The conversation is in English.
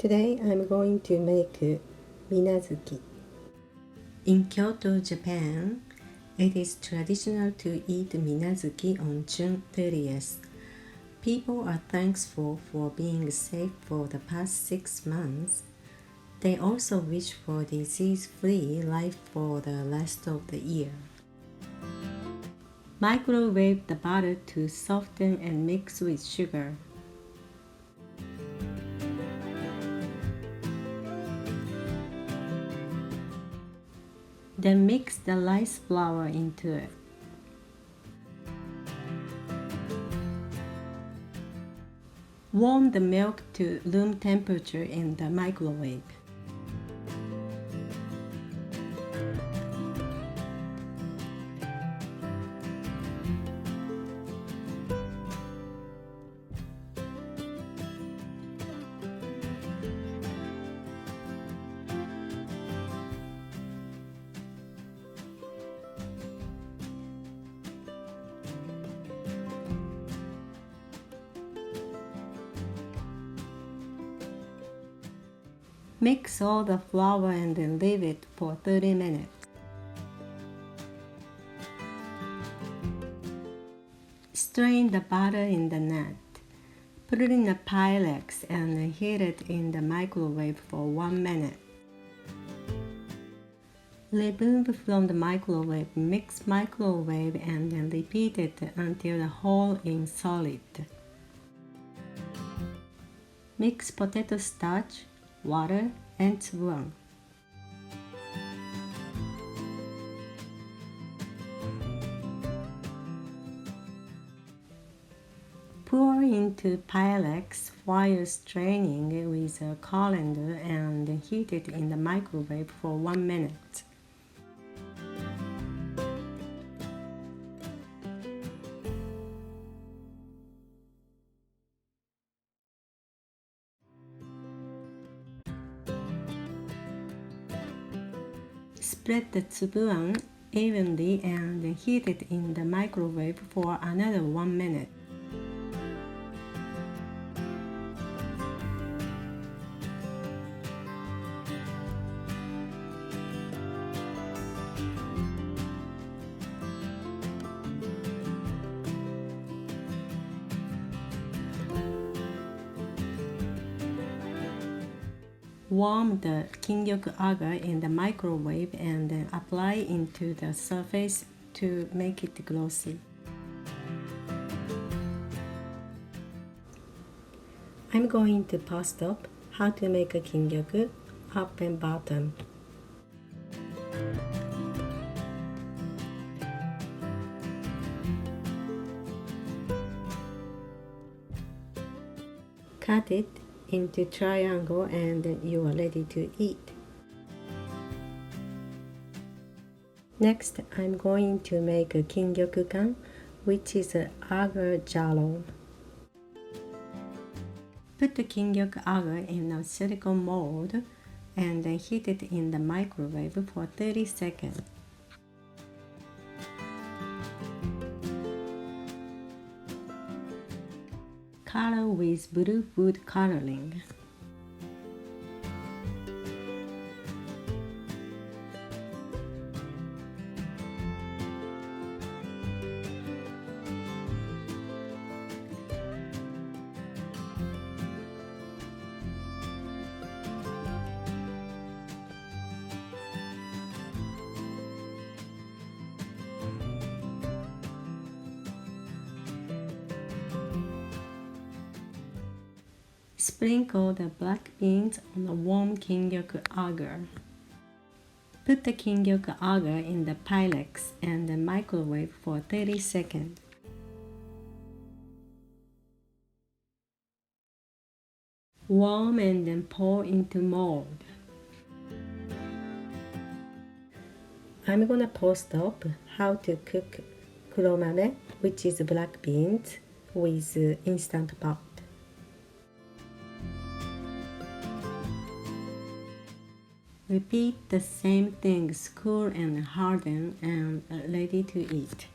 Today I'm going to make Minazuki. In Kyoto, Japan, it is traditional to eat Minazuki on June 30th. People are thankful for being safe for the past 6 months. They also wish for disease-free life for the rest of the year. Microwave the butter to soften and mix with sugar. Then mix the rice flour into it. Warm the milk to room temperature in the microwave. Mix all the flour and then leave it for 30 minutes. Strain the butter in the net. Put it in a Pyrex and heat it in the microwave for 1 minute. Remove from the microwave, mix microwave and then repeat it until the whole is solid. Mix potato starch, water, and Tubu An. Pour into Pyrex while straining with a colander and heat it in the microwave for 1 minute. Spread the Tubu An evenly and heat it in the microwave for another 1 minute. Warm the Kingyoku Agar in the microwave and then apply into the surface to make it glossy. I'm going to post up how to make a Kingyoku up and bottom. Cut it into triangle and you are ready to eat. Next, I'm going to make a Kingyoku, which is an Agar jalo. Put the Kingyoku Agar in a silicone mold and then heat it in the microwave for 30 seconds. Color with blue food coloring. Sprinkle the black beans on the warm Kingyoku Agar. Put the Kingyoku Agar in the Pyrex and the microwave for 30 seconds. Warm and then pour into mold. I'm gonna post up how to cook kuromare, which is black beans, with instant pot. Repeat the same things, cool and harden and ready to eat.